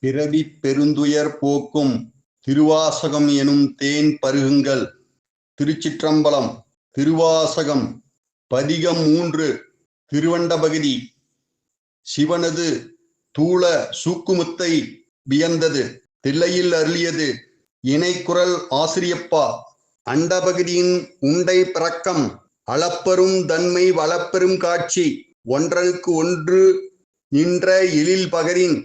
பிறவி பெருந்துயர் போக்கும் திருவாசகம் எனும் தேன் பருகுங்கள். திருச்சிற்றம்பலம். திருவாசகம் பதிகம் 3. திருவண்டபகதி. சிவனது தூள சூக்குமுத்தை வியந்தது தில்லையில் அருளியது இணைக்குரல் ஆசிரியப்பா. அண்டபகுதியின் உண்டை பிறக்கம் அளப்பெரும் தன்மை வளப்பெரும் காட்சி ஒன்றனுக்கு ஒன்று நின்ற எழில் பகரின்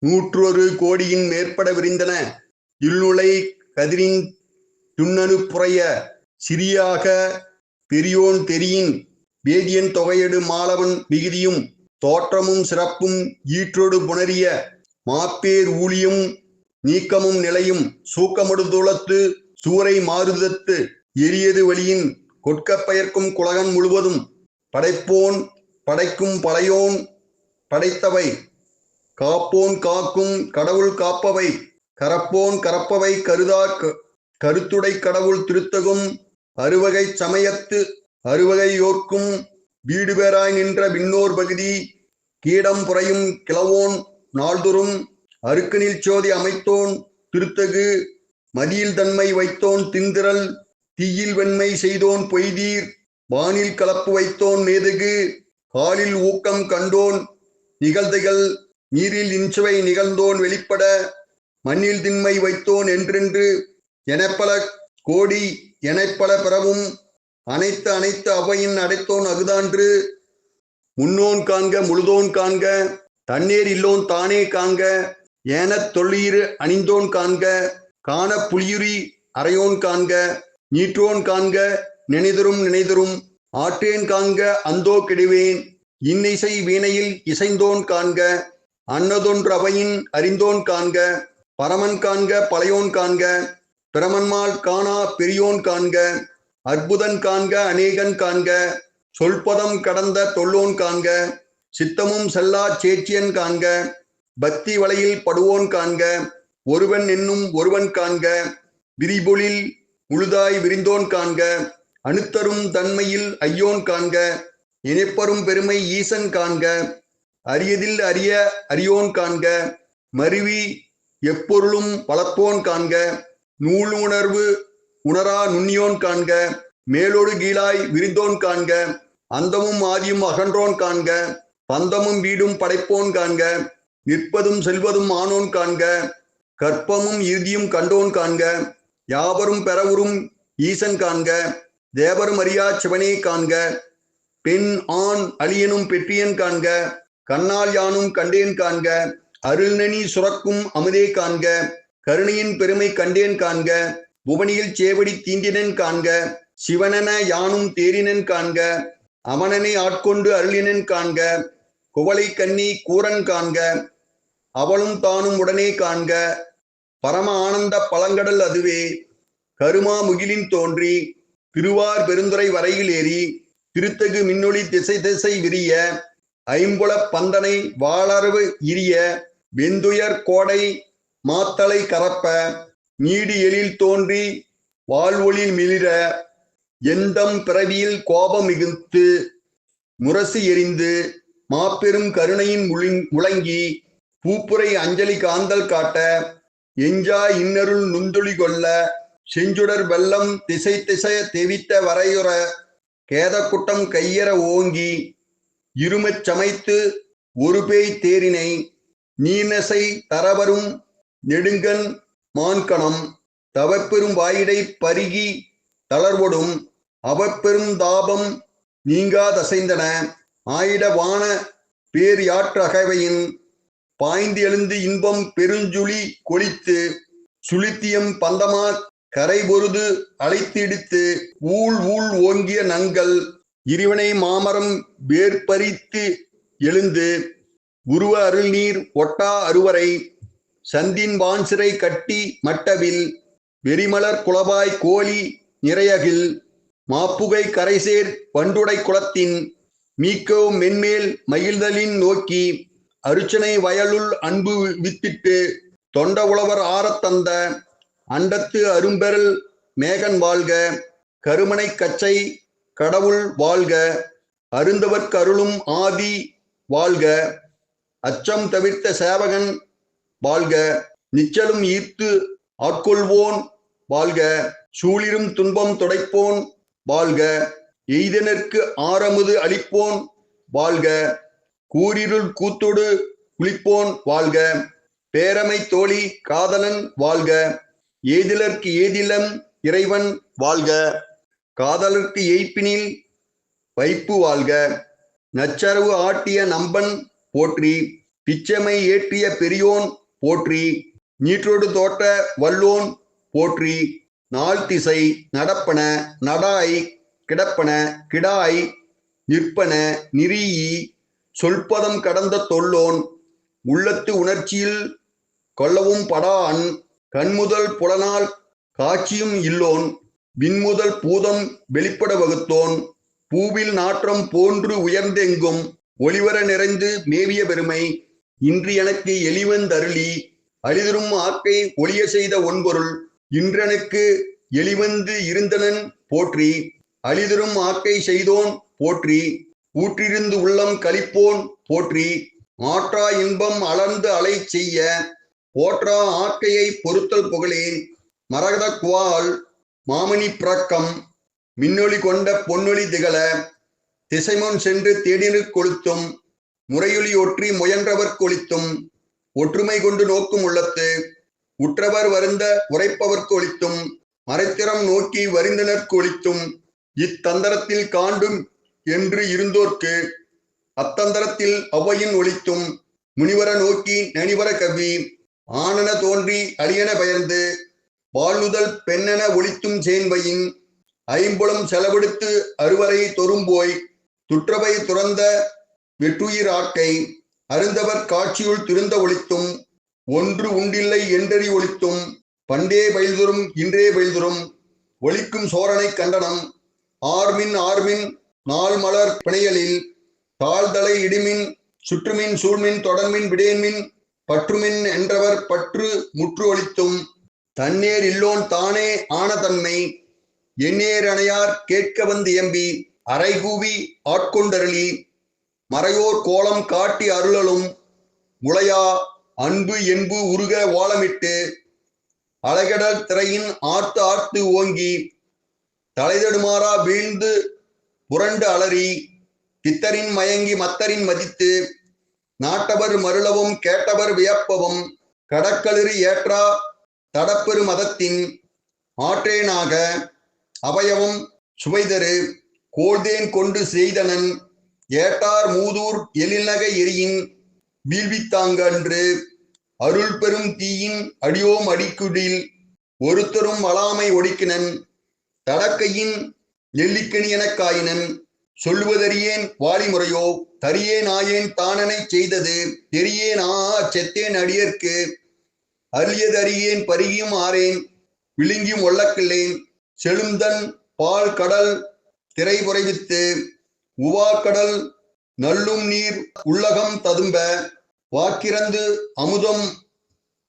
101 கோடியின் மேற்பட விரிந்தன. இல்நுழை கதிரின் துண்ணனு புறைய சிறியாக பெரியோன் தெரியின் வேதியன் தொகையடு மாலவன் விகுதியும் தோற்றமும் சிறப்பும் ஈற்றொடு புணரிய மாப்பேர் ஊழியும் நீக்கமும் நிலையும் சூக்கமடு தூளத்து சூறை மாறுதத்து எரியது வழியின் கொட்க பெயர்க்கும் குலகன் முழுவதும் படைப்போன் படைக்கும் பழையோன் படைத்தவை காப்போன் காக்கும் கடவுள் காப்பவை கரப்போன் கரப்பவை கருதா கருத்துடை கடவுள் திருத்தகும் அறுவகை சமயத்து அறுவகையோர்க்கும் வீடு பேராய் நின்ற விண்ணோர் பகுதி கீடம் புறையும் கிளவோன் நாள்தொறும் அருக்கனில் சோதி அமைத்தோன் திருத்தகு மதியில் தன்மை வைத்தோன் திந்திரல் தீயில் வெண்மை செய்தோன் பொய்தீர் வானில் கலப்பு வைத்தோன் மேதகு காலில் ஊக்கம் கண்டோன் நிகழ்தைகள் நீரில் இன்சுவை நிகழ்ந்தோன் வெளிப்பட மண்ணில் திண்மை வைத்தோன் என்றென்று எனப்பல கோடி எனைப்பல பிறவும் அனைத்து அவையின் அடைத்தோன் அகுதான்று முன்னோன் காண்க முழுதோன் காண்க தண்ணீர் இல்லோன் தானே காண்க ஏனத் தொல்லீர் அணிந்தோன் காண்க காண புலியுரி அறையோன் காண்க நீற்றோன் காண்க நினைதரும் ஆற்றேன் காண்க அந்தோ கெடுவேன் இன்னிசை வீணையில் இசைந்தோன் காண்க அன்னதொன்று அவையின் அறிந்தோன் காண்க பரமன் காண்க பழையோன் காண்க பிரமன்மால் காணா பெரியோன் காண்க அற்புதன் காண்க அநேகன் காண்க சொல்பதம் கடந்த தொல்லோன் காண்க சித்தமும் செல்லா சேச்சியன் காண்க பக்தி வலையில் படுவோன் காண்க ஒருவன் என்னும் ஒருவன் காண்க விரிபொழில் முழுதாய் விரிந்தோன் காண்க அணுத்தரும் தன்மையில் ஐயோன் காண்க இணைப்பரும் பெருமை ஈசன் காண்க அரியதில் அரியோன் காண்க மருவி எப்பொருளும் வளர்ப்போன் காண்க நூல் உணர்வு உணரா நுண்ணியோன் காண்க மேலோடு கீழாய் விரிந்தோன் காண்க அந்தமும் ஆதியும் அகன்றோன் காண்க பந்தமும் வீடும் படைப்போன் காண்க நிற்பதும் செல்வதும் ஆனோன் காண்க கற்பமும் இறுதியும் கண்டோன் காண்க யாவரும் பெறவுறும் ஈசன் காண்க தேவரும் அறியா சிவனே காண்க பெண் ஆண் அழியனும் பெற்றியன் காண்க கண்ணால் யானும் கண்டேன் காண்க அருள்நனி சுரக்கும் அமுதே காண்க கருணையின் பெருமை கண்டேன் காண்க புவனியில் சேவடி தீண்டினன் காண்க சிவனென யானும் தேரினன் காண்க அமனனை ஆட்கொண்டு அருளினன் காண்க குவளை கண்ணி கூரன் காண்க அவளும் தானும் உடனே காண்க பரம ஆனந்த பழங்கடல் அதுவே கருமா முகிலின் தோன்றி திருவார் பெருந்துறை வரையில் ஏறி திருத்தகு மின்னொளி திசை விரிய ஐம்புல பந்தனை வாளர்வு இரிய வெந்துயர் கோடை மாத்தலை கரப்ப நீடு எழில் தோன்றி வாழ்வொளில் மிளிர எந்தம் பிறவியில் கோபம் மிகுத்து முரசு எரிந்து மாப்பெரும் கருணையின் முழங்கி பூப்புரை அஞ்சலி காந்தல் காட்ட எஞ்சா இன்னருள் நுந்துளி கொள்ள செஞ்சுடர் வெள்ளம் திசை தெவித்த வரையுற கேதக்குட்டம் கையற ஓங்கி இருமச் சமைத்து ஒரு பேய் தேரினை நீர்நசை தரவரும் நெடுங்கன் மான்கணம் தவப்பெரும் வாயிடை பருகி தளர்வொடும் அவப்பெரும் தாபம் நீங்காதசைந்தன ஆயிட வான பேர் யாற்றகவையின் பாய்ந்து எழுந்து இன்பம் பெருஞ்சுழி கொளித்து சுழித்தியம் பந்தமா கரை பொருது அழைத்து இடித்து ஊழ் ஓங்கிய நங்கள் இறைவனை மாமரம் வேர்பறித்து எழுந்து உருவ அருள் நீர் ஒட்டா அருவரை சந்தின் வான்சிறை கட்டி மட்டவில் வெறிமலர் குளவாய் கோழி நிறையகில் மாப்புகை கரைசேர் பண்டுடை குளத்தின் மீக்கோ மென்மேல் மகிழ்தலின் நோக்கி அருச்சனை வயலுள் அன்பு வித்திட்டு தொண்ட உழவர் ஆரத்தந்த அண்டத்து அரும்பெறல் மேகன் வாழ்க கருமனை கச்சை கடவுள் வாழ்க அருந்தவர்க்கு அருளும் ஆதி வாழ்க அச்சம் தவிர்த்த சேவகன் வாழ்க. நிச்சலும் ஈர்த்து ஆட்கொள்வோன் வாழ்க. சூழிரும் துன்பம் துடைப்போன் வாழ்க. எய்தனர்க்கு ஆரமுது அளிப்போன் வாழ்க. கூரிருள் கூத்தொடு குளிப்போன் வாழ்க. பேரமை தோழி காதலன் வாழ்க. ஏதிலர்க்கு ஏதிலம் இறைவன் வாழ்க. காதலர்க்கு எய்ப்பினில் வைப்பு வாழ்க. நச்சரவு ஆட்டிய நம்பன் போற்றி. பிச்சமை ஏற்றிய பெரியோன் போற்றி. நீற்றோடு தோட்ட வல்லோன் போற்றி. நாள் திசை நடப்பன நடாய் கிடப்பன கிடாய் நிற்பன நிறீயி சொல்பதம் கடந்த தொல்லோன். உள்ளத்து உணர்ச்சியில் கொள்ளவும் படான். கண்முதல் புலனால் காட்சியும் இல்லோன். விண்முதல் பூதம் வெளிப்பட வகுத்தோன். பூவில் நாற்றம் போன்று உயர்ந்தெங்கும் ஒளிவர நிறைந்து மேவிய பெருமை. இன்று எனக்கு எளிவந்தருளி அழிதரும் ஆக்கை ஒளிய செய்த ஒன்பொருள். இன்றெனக்கு எளிவந்து இருந்தனன் போற்றி. அழிதரும் ஆக்கை செய்தோன் போற்றி. ஊற்றிருந்து உள்ளம் கழிப்போன் போற்றி. ஆற்றா இன்பம் அளர்ந்து அலை செய்ய போற்றா ஆக்கையை பொறுத்தல் புகழேன். மரகத குவால் மாமணி பிரக்கம் மின்னொளி கொண்ட பொன்னொளி திகழ திசைமுன் சென்று தேடினர் கொளுத்தும். முறையொலி ஒற்றி முயன்றவர் கொளித்தும். ஒற்றுமை கொண்டு நோக்கும் உள்ளத்து உற்றவர் வருந்த உரைப்பவர்க்கு ஒளித்தும். மறைத்திறம் நோக்கி வருந்தினர்க்கு ஒளித்தும். இத்தந்தரத்தில் காண்டும் என்று இருந்தோர்க்கு அத்தந்தரத்தில் அவ்வையின் ஒளித்தும். முனிவர நோக்கி நனிவர கவி ஆனன தோன்றி அழியன பெயர்ந்து வாழ்நுதல் பெண்ணென ஒளித்தும் சேன்வையின். ஐம்புலம் செலவெடுத்து அறுவரை தொறும்போய் துற்றவை துறந்த வெற்றுயிர் ஆக்கை. அருந்தவர் காட்சியுள் திருந்த ஒளித்தும். ஒன்று உண்டில்லை என்றறி ஒளித்தும். பண்டே பயில்துறும் இன்றே பயில்துறும் ஒளிக்கும் சோரனை கண்டனம். ஆர்மின் ஆர்மின் நாள் மலர் பிணையலில் தாழ்தலை இடிமின் சுற்றுமின் சூழ்மின் தொடர்மின் விடேன்மின் பற்றுமின் என்றவர் பற்று முற்று ஒளித்தும். தன்னேர் இல்லோன் தானே ஆன தன்மை எண்ணேர் அணையார் கேட்க வந்து எம்பி. அரைகூவி ஆட்கொண்டருளி மறையோர் கோலம் காட்டி அருளலும். முளையா அன்பு என்பு உருக ஓலமிட்டு அலைகடல் திரையின் ஆர்த்து ஆர்த்து ஓங்கி தலைதடுமாறா வீழ்ந்து புரண்டு அலறி பித்தரின் மயங்கி மத்தரின் மதித்து நாட்டவர் மருளவும் கேட்டவர் வியப்பவும். கடக்களிறு ஏற்றா தடப்பெரு மதத்தின் ஆற்றேனாக அவயவம் சுவைதரு கோள்தேன் கொண்டு செய்தனன். ஏட்டார் மூதூர் எழில்நகை எரியின் வீழ்வித்தாங்கன்று. அருள் பெரும் தீயின் அடியோம் அடிக்குடில் ஒருத்தரும் வளாமை ஒடுக்கினன். தடக்கையின் நெல்லிக்கணி எனக் காயினன் சொல்லுவதறியேன் வாலிமுறையோ. தரியேன் ஆயேன் தானனை செய்தது தெரியேன் செத்தேன் அடியர்க்கு. அரியதறியேன் பருகியும் ஆறேன் விழுங்கியும் ஒல்லக்கில்லேன். செழுந்தன் பால் கடல் திரை புரைவித்து உவாக்கடல் நல்லும் நீர் உள்ளகம் ததும்ப. வாக்கிறந்து அமுதம்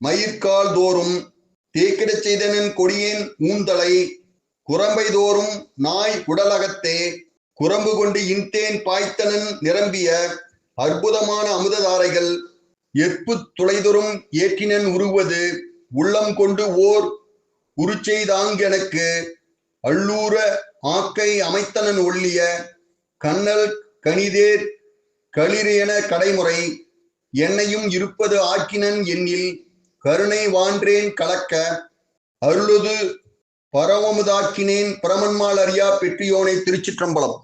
மயிர்கால் தோறும் தேக்கிடச் செய்தனன் கொடியேன் ஊந்தலை. குரம்பை தோறும் நாய் உடலகத்தே குரம்பு கொண்டு இன்தேன் பாய்த்தனன் நிரம்பிய. அற்புதமான அமுததாரைகள் எற்பு துளைதொறும் ஏற்றினன் உருவது. உள்ளம் கொண்டு ஓர் உருச்செய்தாங்கெனக்கு அள்ளூர ஆக்கை அமைத்தனன் ஒள்ளிய. கண்ணல் கனிதேர் களிறு என கடைமுறை என்னையும் இருப்பது ஆக்கினன் எண்ணில். கருணை வான்றேன் கலக்க அருளுது பரவமுதாக்கினேன். பிரமன்மால் அறியா பெற்றியோனை. திருச்சிற்றம்பலம்.